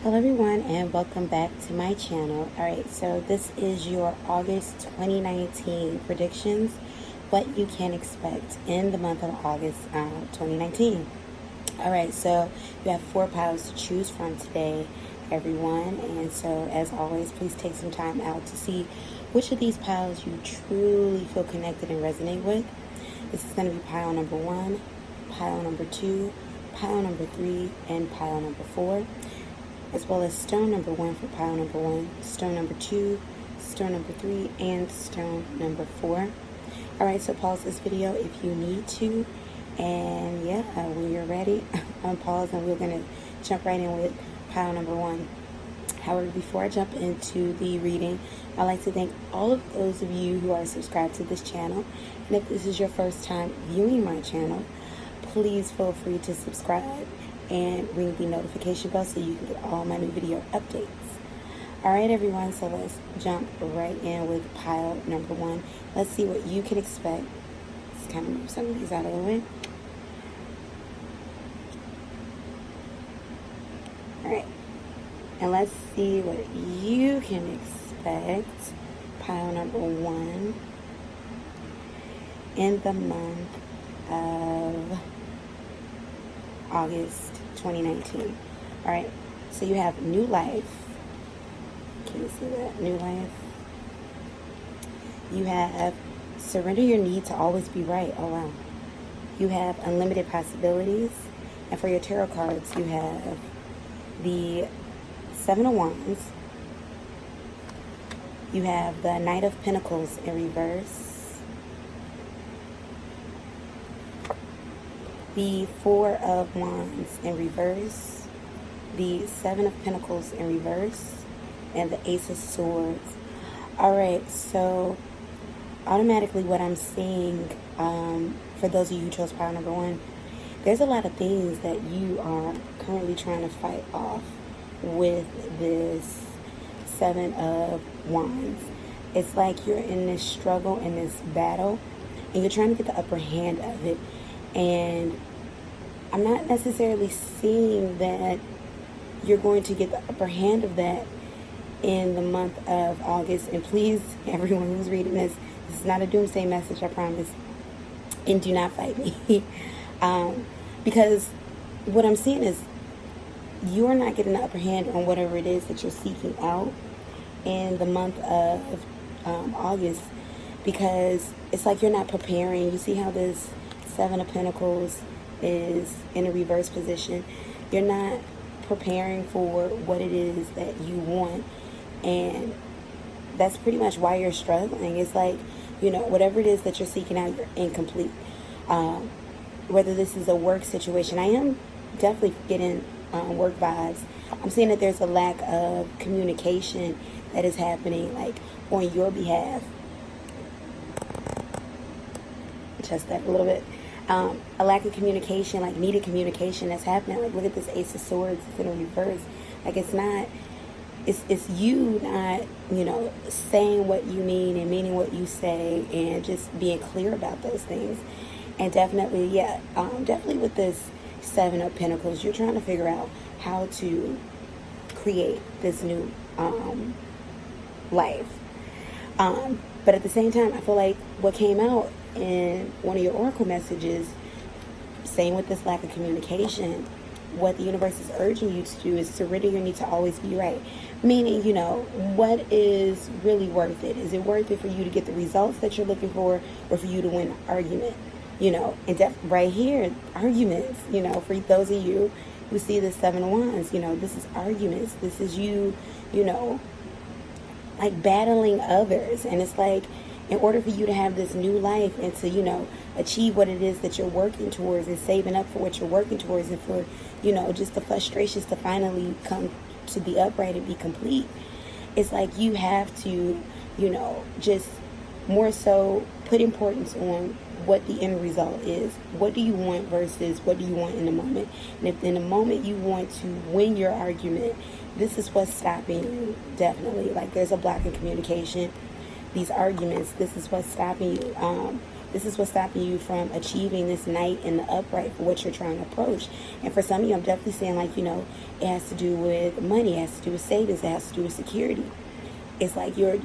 Hello everyone and welcome back to my channel. Alright, so this is your August 2019 predictions, what you can expect in the month of August 2019. Alright, so you have 4 piles to choose from today, everyone, and so as always, please take some time out to see which of these piles you truly feel connected and resonate with. This is going to be pile number 1, pile number 2, pile number 3, and pile number 4. As well as stone number 1 for pile number 1, stone number 2, stone number 3, and stone number 4. Alright, so pause this video if you need to. And yeah, when you're ready, unpause and we're going to jump right in with pile number 1. However, before I jump into the reading, I'd like to thank all of those of you who are subscribed to this channel. And if this is your first time viewing my channel, please feel free to subscribe and ring the notification bell so you can get all my new video updates. Alright everyone, so let's jump right in with pile number 1. Let's see what you can expect. Let's kind of move some of these out of the way. Alright, and let's see what you can expect. Pile number 1 in the month of August 2019. Alright, so you have new life. Can you see that? New life. You have surrender your need to always be right. Oh wow. You have unlimited possibilities. And for your tarot cards, you have the 7 of Wands. You have the Knight of Pentacles in reverse. The 4 of Wands in reverse, the 7 of Pentacles in reverse, and the Ace of Swords. Alright, so automatically what I'm seeing, for those of you who chose pile number 1, there's a lot of things that you are currently trying to fight off with this 7 of Wands. It's like you're in this struggle, in this battle, and you're trying to get the upper hand of it. And I'm not necessarily seeing that you're going to get the upper hand of that in the month of August. And please, everyone who's reading this is not a doomsday message, I promise. And do not fight me. Because what I'm seeing is you're not getting the upper hand on whatever it is that you're seeking out in the month of August. Because it's like you're not preparing. You see how this 7 of Pentacles is in a reverse position. You're not preparing for what it is that you want, and that's pretty much why you're struggling. It's like, you know, whatever it is that you're seeking out, you're incomplete. Whether this is a work situation, I am definitely getting work vibes. I'm seeing that there's a lack of communication that is happening, like on your behalf. Adjust that a little bit. A lack of communication, like needed communication that's happening. Like, look at this Ace of Swords, it's in a reverse. Like, it's you not, you know, saying what you mean and meaning what you say and just being clear about those things. And definitely, yeah, definitely with this 7 of Pentacles, you're trying to figure out how to create this new life. But at the same time, I feel like what came out in one of your oracle messages, saying with this lack of communication, what the universe is urging you to do is surrender your need to always be right. Meaning, you know, what is really worth it? Is it worth it for you to get the results that you're looking for, or for you to win an argument? You know, and right here, arguments, you know, for those of you who see the 7 of Wands, you know, this is arguments. This is you, you know, like battling others. And it's like, in order for you to have this new life and to, you know, achieve what it is that you're working towards and saving up for what you're working towards, and for, you know, just the frustrations to finally come to be upright and be complete, it's like you have to, you know, just more so put importance on what the end result is. What do you want versus what do you want in the moment? And if in the moment you want to win your argument, this is what's stopping you, definitely. Like, there's a block in communication. These arguments, this is what's stopping you. This is what's stopping you from achieving this Knight in the upright for what you're trying to approach. And for some of you, I'm definitely saying, like, it has to do with money, it has to do with savings, it has to do with security. It's like you're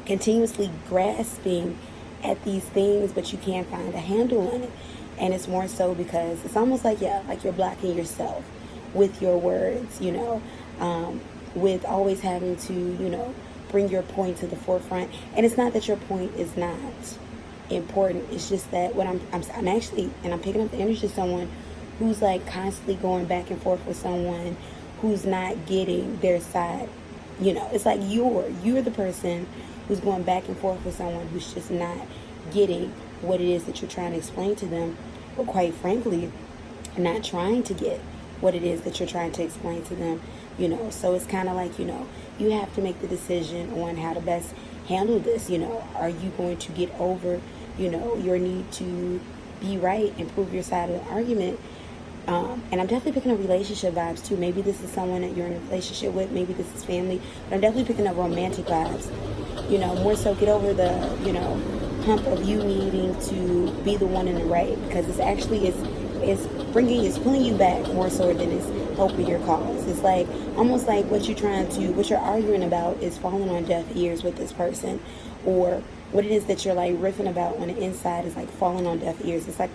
continuously grasping at these things, but you can't find a handle on it. And it's more so because it's almost like, like you're blocking yourself with your words, with always having to, bring your point to the forefront. And it's not that your point is not important. It's just that what I'm actually, and I'm picking up the energy of someone who's like constantly going back and forth with someone who's not getting their side. It's like you're the person who's going back and forth with someone who's just not getting what it is that you're trying to explain to them, or quite frankly, not trying to get what it is that you're trying to explain to them. So it's kind of like, you have to make the decision on how to best handle this. Are you going to get over, your need to be right and prove your side of the argument? And I'm definitely picking up relationship vibes too. Maybe this is someone that you're in a relationship with. Maybe this is family. But I'm definitely picking up romantic vibes. More so get over the, hump of you needing to be the one in the right. Because it's actually, it's pulling you back more so than it's helping your cause. It's like, almost like what you're arguing about is falling on deaf ears with this person. Or what it is that you're like riffing about on the inside is like falling on deaf ears. It's like,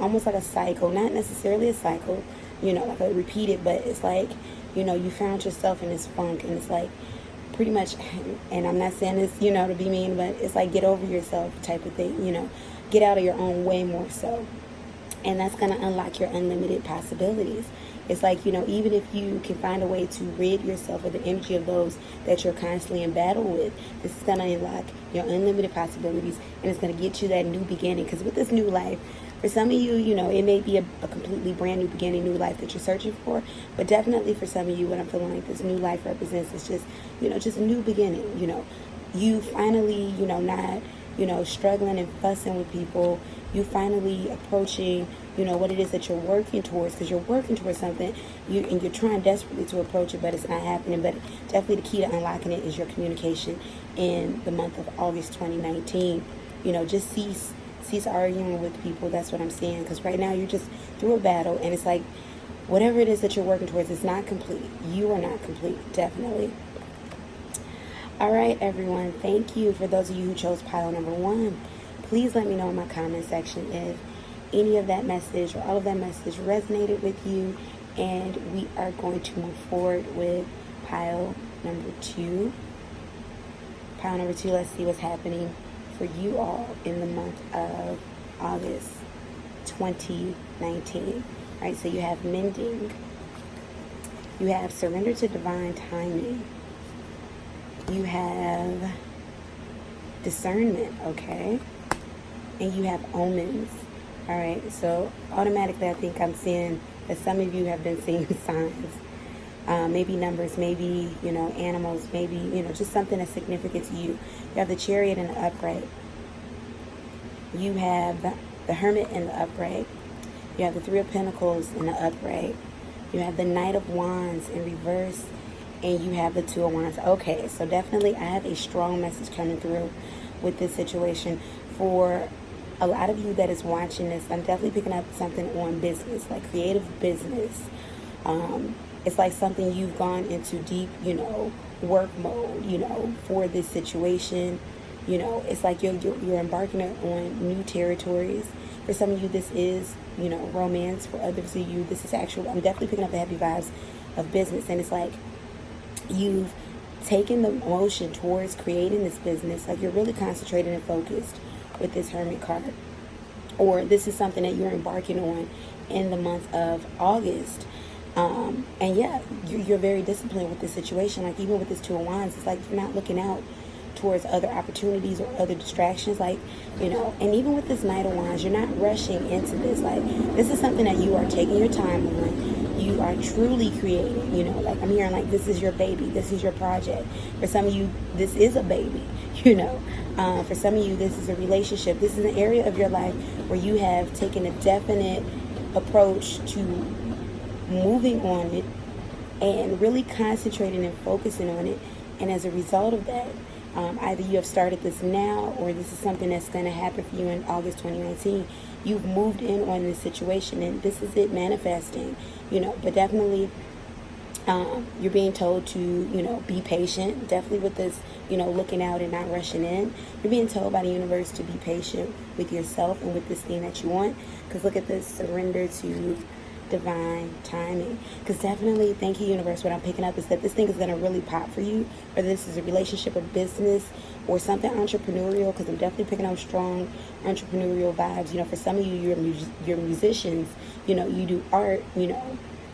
almost like a cycle, not necessarily a cycle, like a repeated, but it's like, you found yourself in this funk, and it's like pretty much, and I'm not saying this, to be mean, but it's like get over yourself type of thing, get out of your own way more so. And that's going to unlock your unlimited possibilities. It's like, even if you can find a way to rid yourself of the energy of those that you're constantly in battle with, this is going to unlock your unlimited possibilities, and it's going to get you that new beginning. Because with this new life, for some of you, it may be a completely brand new beginning, new life that you're searching for. But definitely for some of you, what I'm feeling like this new life represents is just, just a new beginning. You finally, not, struggling and fussing with people. You finally approaching, what it is that you're working towards, because you're working towards something, and you're trying desperately to approach it, but it's not happening. But definitely the key to unlocking it is your communication in the month of August 2019. Just cease arguing with people. That's what I'm saying, because right now you're just through a battle, and it's like whatever it is that you're working towards is not complete. You are not complete, definitely. All right, everyone. Thank you for those of you who chose pile number 1. Please let me know in my comment section if any of that message or all of that message resonated with you. And we are going to move forward with pile number 2. Pile number 2, let's see what's happening for you all in the month of August 2019. All right, so you have mending. You have surrender to divine timing. You have discernment, okay? And you have omens. All right, so automatically I think I'm seeing that some of you have been seeing signs. Maybe numbers, maybe, animals, maybe, just something that's significant to you. You have the Chariot in the upright. You have the Hermit in the upright. You have the Three of Pentacles in the upright. You have the Knight of Wands in reverse. And you have the Two of Wands. Okay, so definitely I have a strong message coming through with this situation. For a lot of you that is watching this, I'm definitely picking up something on business, like creative business. It's like something you've gone into deep, work mode, for this situation. It's like you're embarking on new territories. For some of you, this is, romance. For others of you, this is actual. I'm definitely picking up the heavy vibes of business. And it's like you've taken the motion towards creating this business. Like you're really concentrated and focused with this Hermit card. Or this is something that you're embarking on in the month of August. And yeah, you're very disciplined with this situation. Like even with this Two of Wands, it's like you're not looking out towards other opportunities or other distractions, like, and even with this Knight of Wands, you're not rushing into this. Like this is something that you are taking your time on. You are truly creating, like I'm hearing like this is your baby, this is your project. For some of you, this is a baby, for some of you, this is a relationship. This is an area of your life where you have taken a definite approach to moving on it and really concentrating and focusing on it. And as a result of that, Either you have started this now, or this is something that's going to happen for you in August 2019. You've moved in on this situation, and this is it manifesting, but definitely you're being told to, be patient. Definitely with this, looking out and not rushing in. You're being told by the universe to be patient with yourself and with this thing that you want. Because look at this, surrender to divine timing. Because definitely, thank you, universe, what I'm picking up is that this thing is going to really pop for you. Whether this is a relationship or business or something entrepreneurial, because I'm definitely picking up strong entrepreneurial vibes. For some of you, you're musicians, you do art,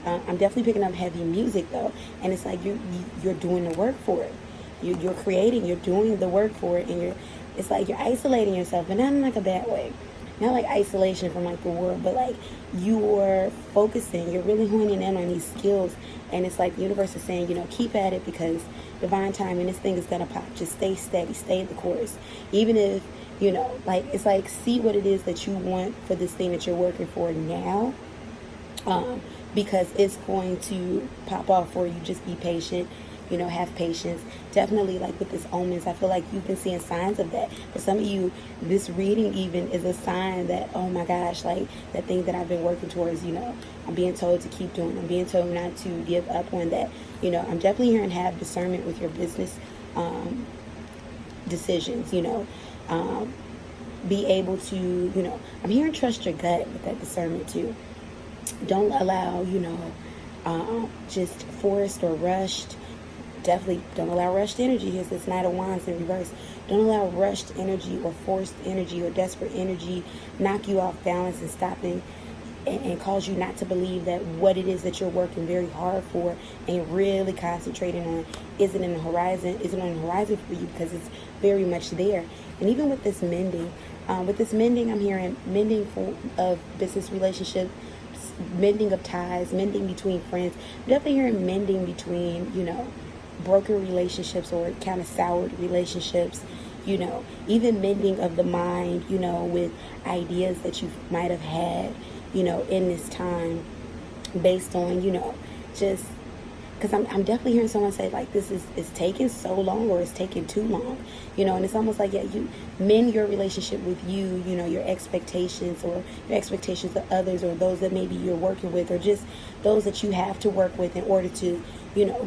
I'm definitely picking up heavy music though, and it's like you're doing the work for it. You're creating, you're doing the work for it, and it's like you're isolating yourself, but not in like a bad way, not like isolation from like the world, but like you're focusing, you're really honing in on these skills, and it's like the universe is saying, keep at it, because divine timing, this thing is gonna pop. Just stay steady, stay the course, even if it's like see what it is that you want for this thing that you're working for now. Because it's going to pop off for you. Just be patient, have patience. Definitely, like with this omens, I feel like you've been seeing signs of that. For some of you, this reading even is a sign that, oh my gosh, like that thing that I've been working towards, I'm being told to keep doing. I'm being told not to give up on that. I'm definitely hearing have discernment with your business decisions, be able to, I'm hearing trust your gut with that discernment too. Don't allow, just forced or rushed. Definitely don't allow rushed energy. Here's this Knight of Wands in reverse. Don't allow rushed energy or forced energy or desperate energy knock you off balance and stopping and cause you not to believe that what it is that you're working very hard for and really concentrating on isn't on the horizon for you, because it's very much there. And even with this mending, I'm hearing mending of business relationships, mending of ties, mending between friends. I'm definitely hearing mending between, broken relationships or kind of soured relationships, even mending of the mind, with ideas that you might have had, in this time based on, just because I'm definitely hearing someone say like this is taking so long, or it's taking too long, and it's almost like, you mend your relationship with you, your expectations or your expectations of others, or those that maybe you're working with, or just those that you have to work with in order to,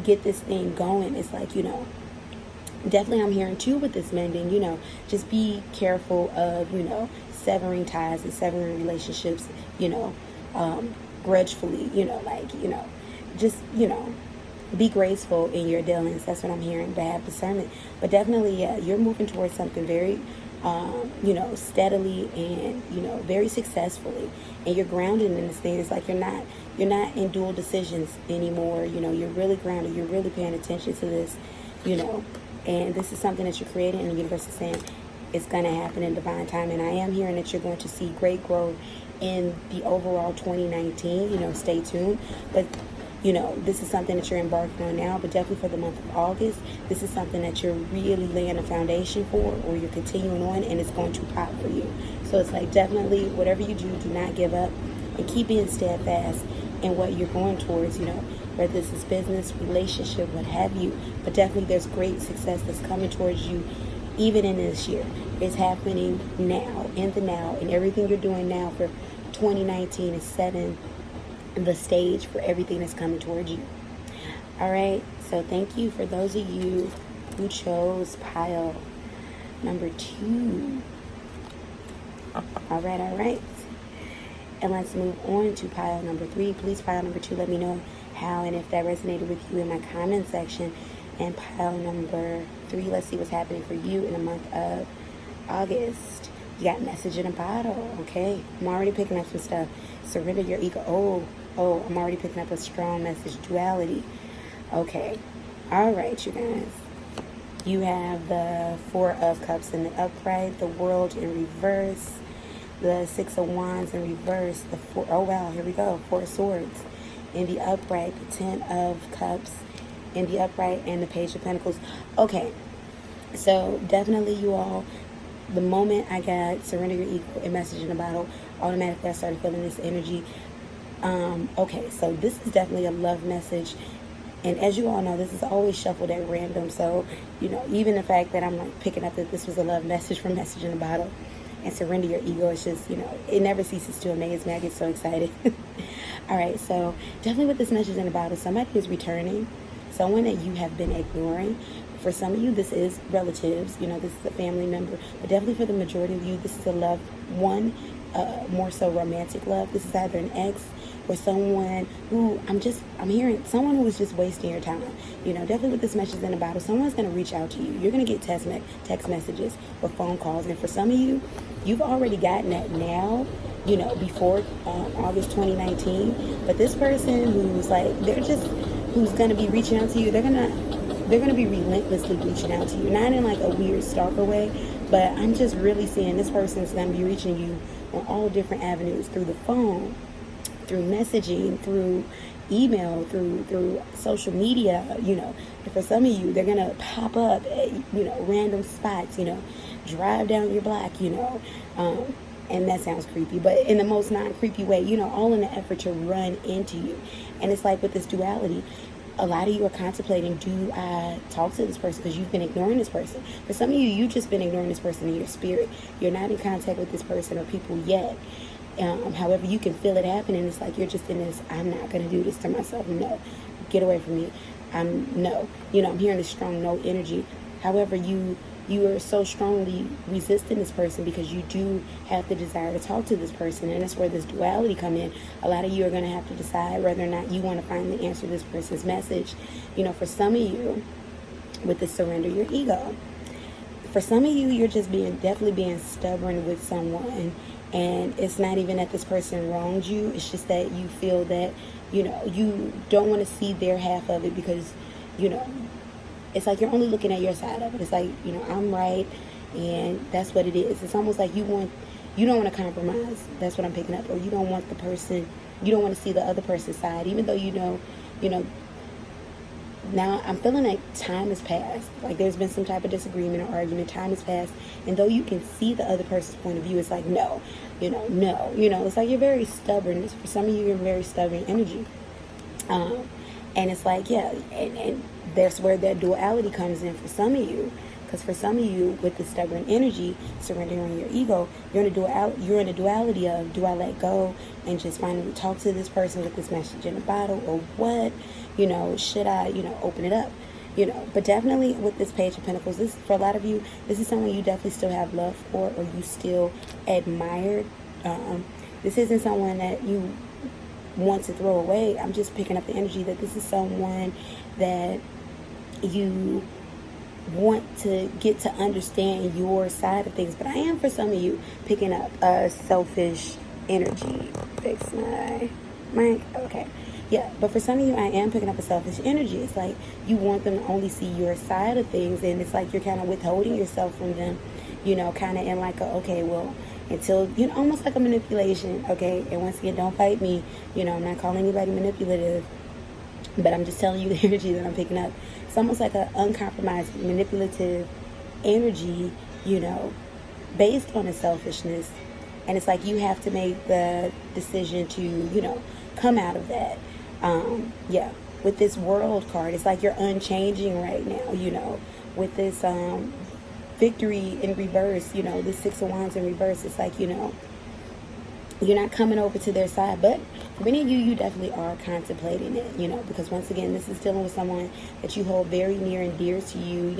get this thing going. It's like, definitely I'm hearing too with this mending, just be careful of, severing ties and severing relationships, grudgefully, just, be graceful in your dealings. That's what I'm hearing, to have discernment. But definitely, yeah, you're moving towards something very, steadily and, very successfully. And you're grounded in this thing. It's like you're not in dual decisions anymore. You're really grounded. You're really paying attention to this, and this is something that you're creating, and the universe is saying it's going to happen in divine time. And I am hearing that you're going to see great growth in the overall 2019. Stay tuned. But this is something that you're embarking on now, but definitely for the month of August, this is something that you're really laying a foundation for, or you're continuing on, and it's going to pop for you. So it's like, definitely, whatever you do not give up, and keep being steadfast in what you're going towards, whether this is business, relationship, what have you. But definitely there's great success that's coming towards you, even in this year. It's happening now, in the now, and everything you're doing now for 2019 is setting the stage for everything that's coming towards you. All right, so thank you for those of you who chose pile number 2. All right, and let's move on to pile number 3. Please, pile number 2, let me know how and if that resonated with you in my comment section. And pile number 3, let's see what's happening for you in the month of August. You got message in a bottle. Okay, I'm already picking up some stuff. Surrender your ego. Oh, I'm already picking up a strong message. Duality. Okay. All right, you guys. You have the 4 of Cups in the upright, the World in reverse, the 6 of Wands in reverse, the 4, oh wow, here we go, 4 of Swords in the upright, the 10 of Cups in the upright, and the Page of Pentacles. Okay, so definitely you all, the moment I got surrender your ego and message in a bottle, automatically I started feeling this energy. Okay, so this is definitely a love message. And as you all know, this is always shuffled at random. So, even the fact that I'm like picking up that this was a love message from Message in a Bottle and surrender your ego, it's just, it never ceases to amaze me. I get so excited. All right, so definitely with this message in a bottle, somebody is returning, someone that you have been ignoring. For some of you, this is relatives, this is a family member, but definitely for the majority of you, this is a loved one, more so romantic love. This is either an ex or someone who I'm hearing someone who is just wasting your time. Definitely with this message in a bottle, someone's going to reach out to you. You're going to get text messages or phone calls. And for some of you, you've already gotten that now, before August 2019. But this person who's like, who's going to be reaching out to you, they're going to be relentlessly reaching out to you. Not in like a weird stalker way, but I'm just really seeing this person's going to be reaching you on all different avenues, through the phone, through messaging, through email, through social media, And for some of you, they're going to pop up at, random spots, drive down your block, and that sounds creepy, but in the most non-creepy way, all in the effort to run into you. And it's like with this duality, a lot of you are contemplating, do I talk to this person? Because you've been ignoring this person. For some of you, you've just been ignoring this person in your spirit. You're not in contact with this person or people yet. However, you can feel it happening. It's like you're just in this, I'm not going to do this to myself. No, get away from me. No. I'm hearing this strong no energy. However, you are so strongly resisting this person because you do have the desire to talk to this person. And that's where this duality come in. A lot of you are going to have to decide whether or not you want to finally answer this person's message. For some of you, with the surrender your ego. For some of you, you're just definitely being stubborn with someone. And it's not even that this person wronged you. It's just that you feel that, you don't want to see their half of it because, it's like you're only looking at your side of it. It's like, I'm right, and that's what it is. It's almost like you don't want to compromise. That's what I'm picking up. Or you don't want to see the other person's side, even though now I'm feeling like time has passed. Like there's been some type of disagreement or argument. Time has passed. And though you can see the other person's point of view, it's like, no. It's like you're very stubborn. For some of you, you're very stubborn energy. And it's like, yeah, and that's where that duality comes in for some of you. Because for some of you, with the stubborn energy, surrendering your ego, you're in a duality of, do I let go and just finally talk to this person with this message in a bottle, or what? Should I, open it up? But definitely with this Page of Pentacles, this, for a lot of you, this is someone you definitely still have love for, or you still admire. This isn't someone that you want to throw away. I'm just picking up the energy that this is someone that you want to get to understand your side of things. But I am, for some of you, picking up a selfish energy. Fix my mic. Okay. Yeah, but for some of you, I am picking up a selfish energy. It's like you want them to only see your side of things, and it's like you're kind of withholding yourself from them, kind of in like a, okay, well, until, almost like a manipulation, okay? And once again, don't fight me. I'm not calling anybody manipulative, but I'm just telling you the energy that I'm picking up. It's almost like an uncompromised, manipulative energy, based on a selfishness. And it's like you have to make the decision to, come out of that. With this World card, it's like you're unchanging right now, with this victory in reverse, the Six of Wands in reverse. It's like, you're not coming over to their side. But for many of you, you definitely are contemplating it, because once again, this is dealing with someone that you hold very near and dear to you,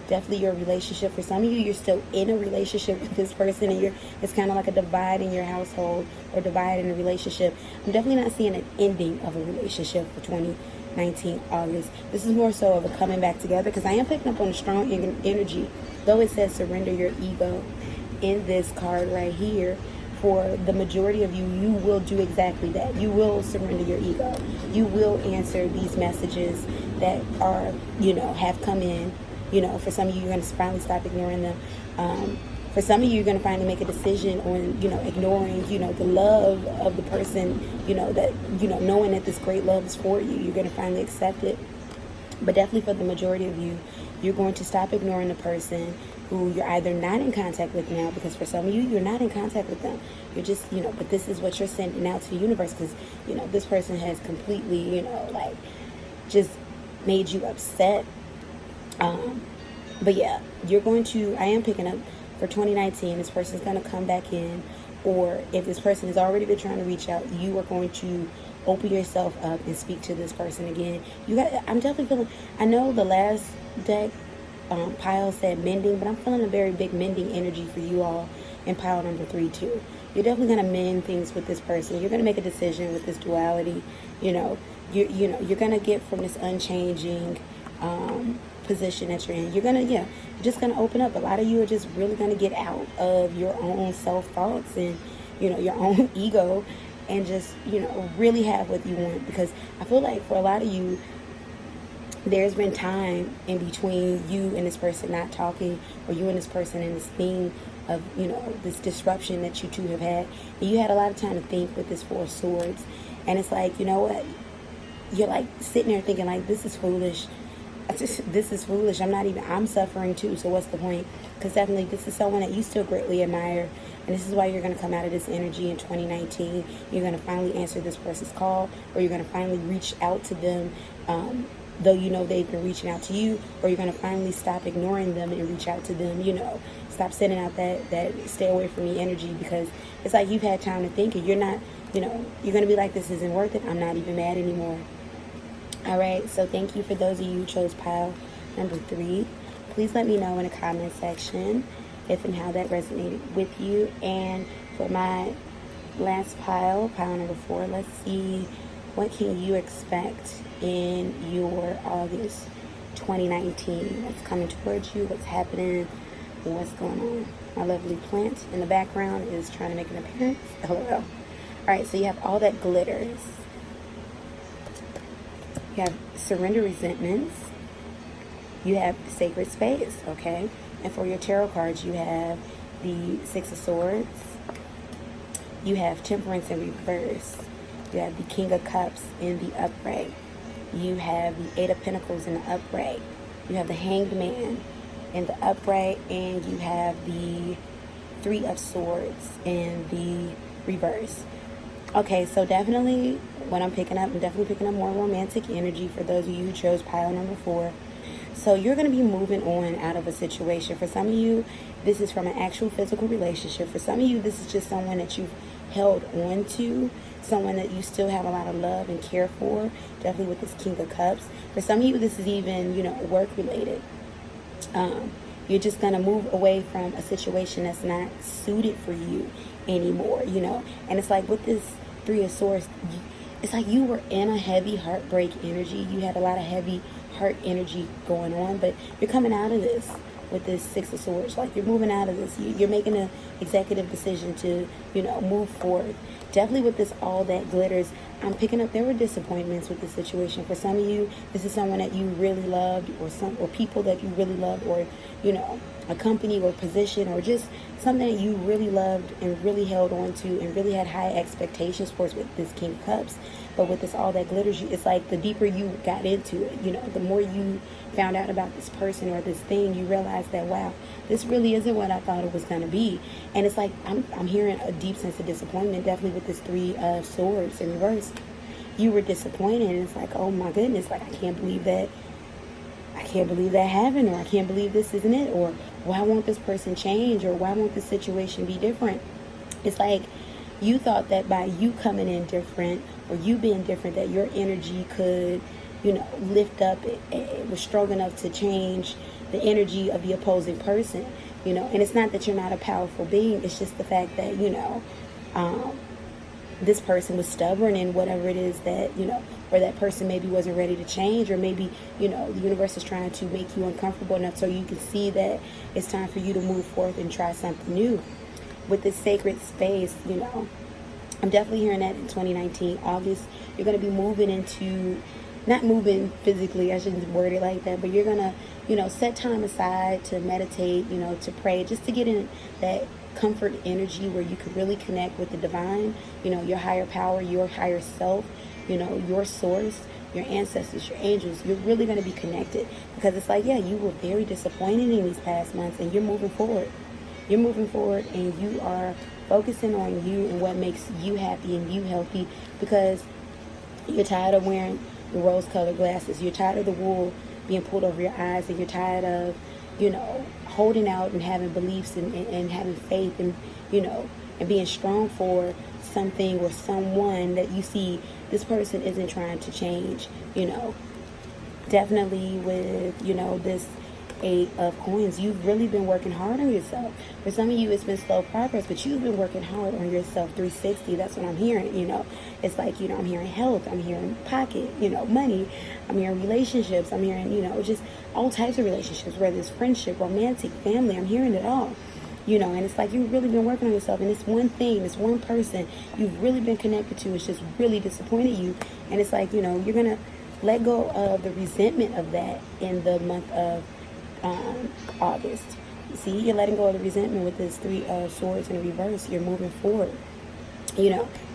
definitely your relationship. For some of you, you're still in a relationship with this person, and it's kind of like a divide in your household or divide in a relationship. I'm definitely not seeing an ending of a relationship for 2019 August. This is more so of a coming back together, because I am picking up on a strong energy. Though it says surrender your ego in this card right here, for the majority of you, you will do exactly that. You will surrender your ego. You will answer these messages that are, have come in. For some of you, you're going to finally stop ignoring them. For some of you, you're going to finally make a decision on, ignoring, the love of the person, that, knowing that this great love is for you. You're going to finally accept it. But definitely for the majority of you, you're going to stop ignoring the person who you're either not in contact with now, because for some of you, you're not in contact with them. You're just, but this is what you're sending out to the universe, because, this person has completely, just made you upset. But yeah, I am picking up for 2019, this person's going to come back in, or if this person has already been trying to reach out, you are going to open yourself up and speak to this person again. I'm definitely feeling, I know the last deck, pile said mending, but I'm feeling a very big mending energy for you all in pile number 3 too. You're definitely going to mend things with this person. You're going to make a decision with this duality. You're going to get from this unchanging position that you're in. You're just going to open up. A lot of you are just really going to get out of your own self-thoughts and, your own ego, and just, really have what you want. Because I feel like for a lot of you, there's been time in between you and this person not talking, or you and this person in this thing of, this disruption that you two have had. And you had a lot of time to think with this 4 of Swords. And it's like, you know what? You're like sitting there thinking like, this is foolish. This is foolish. I'm suffering too. So what's the point? Because definitely this is someone that you still greatly admire. And this is why you're going to come out of this energy in 2019. You're going to finally answer this person's call, or you're going to finally reach out to them, though they've been reaching out to you, or you're going to finally stop ignoring them and reach out to them. Stop sending out that stay away from me energy, because it's like you've had time to think, and you're not, you're going to be like, this isn't worth it. I'm not even mad anymore. All right, so thank you for those of you who chose pile number 3. Please let me know in the comment section if and how that resonated with you. And for my last pile number 4, let's see, what can you expect in your August 2019? What's coming towards you? What's happening? What's going on? My lovely plant in the background is trying to make an appearance. LOL. All right, so you have all that glitters. You have surrender resentments. You have sacred space, okay? And for your tarot cards, you have the 6 of Swords. You have temperance in reverse. You have the King of Cups in the upright. You have the 8 of Pentacles in the upright. You have the Hanged Man in the upright. And you have the 3 of Swords in the reverse. Okay, so definitely what I'm picking up, more romantic energy for those of you who chose pile number 4. So you're going to be moving on out of a situation. For some of you, this is from an actual physical relationship. For some of you, this is just someone that you've held on to, someone that you still have a lot of love and care for, definitely with this King of Cups. For some of you, this is even, work related. You're just going to move away from a situation that's not suited for you anymore, And it's like with this 3 of Swords, it's like you were in a heavy heartbreak energy. You had a lot of heavy heart energy going on, but you're coming out of this with this 6 of Swords. Like you're moving out of this. You're making an executive decision to, move forward. Definitely with this all that glitters, I'm picking up there were disappointments with the situation. For some of you, this is someone that you really loved, or people that you really loved, or, a company or position, or just something that you really loved and really held on to and really had high expectations for with this King of Cups. But with this all that glitters, it's like the deeper you got into it, the more you found out about this person or this thing, you realize that, wow, this really isn't what I thought it was going to be. And it's like I'm hearing a deep sense of disappointment, definitely with this 3 of Swords in reverse. You were disappointed, and it's like, oh my goodness, like I can't believe that happened, or I can't believe this isn't it, or why won't this person change, or why won't this situation be different? It's like you thought that by you coming in different, or you being different, that your energy could, lift up. It was strong enough to change the energy of the opposing person, And it's not that you're not a powerful being. It's just the fact that, this person was stubborn in whatever it is that, or that person maybe wasn't ready to change, or maybe, the universe is trying to make you uncomfortable enough so you can see that it's time for you to move forth and try something new. With this sacred space, I'm definitely hearing that in 2019, August, you're going to be moving into, not moving physically, I shouldn't word it like that, but you're going to, set time aside to meditate, to pray, just to get in that comfort energy where you can really connect with the divine, your higher power, your higher self, your source, your ancestors, your angels. You're really going to be connected, because it's like, yeah, you were very disappointed in these past months, and you're moving forward. You're moving forward, and you are focusing on you and what makes you happy and you healthy, because you're tired of wearing the rose-colored glasses. You're tired of the wool being pulled over your eyes, and you're tired of, holding out and having beliefs and having faith and, and being strong for something or someone that you see this person isn't trying to change, Definitely with, this 8 of coins, you've really been working hard on yourself. For some of you, it's been slow progress, but you've been working hard on yourself. 360, that's what I'm hearing. It's like, I'm hearing health, I'm hearing pocket, money, I'm hearing relationships, I'm hearing, just all types of relationships, whether it's friendship, romantic, family, I'm hearing it all. And it's like you've really been working on yourself, and this one thing, this one person you've really been connected to is just really disappointed you. And it's like, you're gonna let go of the resentment of that in the month of August. See, you're letting go of the resentment with this 3 of swords in reverse. You're moving forward.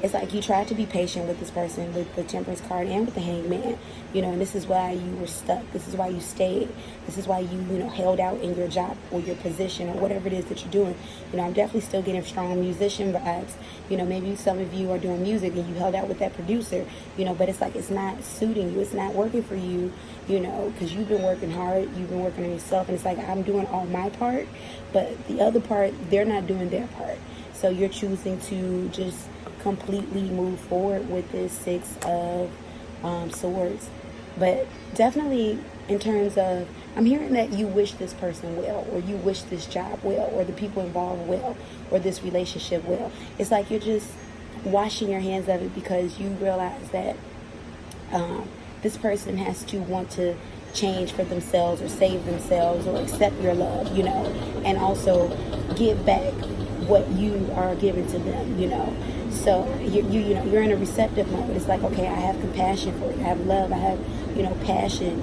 It's like you tried to be patient with this person with the Temperance card and with the Hangman, and this is why you were stuck. This is why you stayed. This is why you, held out in your job or your position or whatever it is that you're doing. I'm definitely still getting strong musician vibes. Maybe some of you are doing music and you held out with that producer, but it's like it's not suiting you. It's not working for you, because you've been working hard. You've been working on yourself. And it's like I'm doing all my part, but the other part, they're not doing their part. So you're choosing to just completely move forward with this 6 of swords. But definitely in terms of, I'm hearing that you wish this person well, or you wish this job well, or the people involved well, or this relationship well. It's like you're just washing your hands of it because you realize that this person has to want to change for themselves or save themselves or accept your love, and also give back what you are giving to them, So you're in a receptive mode. It's like, okay, I have compassion for you. I have love. I have, passion,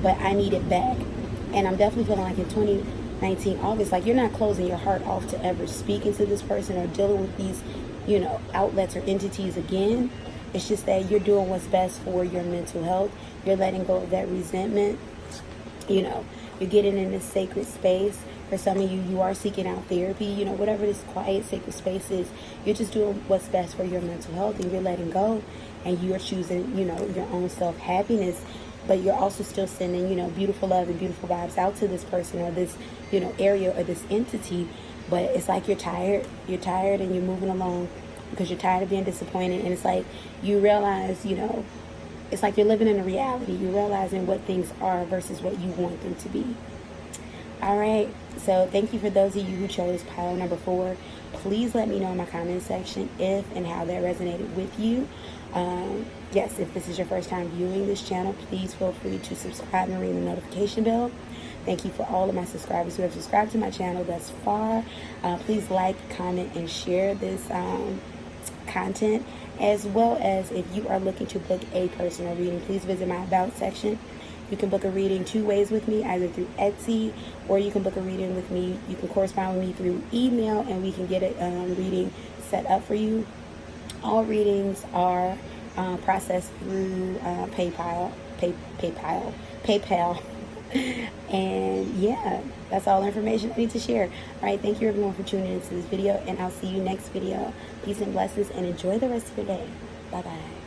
but I need it back. And I'm definitely feeling like in 2019 August, like you're not closing your heart off to ever speaking to this person or dealing with these, outlets or entities again. It's just that you're doing what's best for your mental health. You're letting go of that resentment. You're getting in this sacred space. For some of you, you are seeking out therapy, whatever this quiet, sacred space is. You're just doing what's best for your mental health, and you're letting go, and you're choosing, your own self-happiness, but you're also still sending, beautiful love and beautiful vibes out to this person or this, area or this entity. But it's like you're tired and you're moving along because you're tired of being disappointed. And it's like you realize, it's like you're living in a reality. You're realizing what things are versus what you want them to be. All right, so thank you for those of you who chose pile number 4. Please let me know in my comment section if and how that resonated with you. Yes, if this is your first time viewing this channel, please feel free to subscribe and ring the notification bell. Thank you for all of my subscribers who have subscribed to my channel thus far. Please like, comment, and share this content, as well as if you are looking to book a personal reading, please visit my About section. You can book a reading 2 ways with me, either through Etsy, or you can book a reading with me. You can correspond with me through email, and we can get a reading set up for you. All readings are processed through PayPal. And yeah, that's all the information I need to share. All right, thank you everyone for tuning into this video, and I'll see you next video. Peace and blessings, and enjoy the rest of your day. Bye-bye.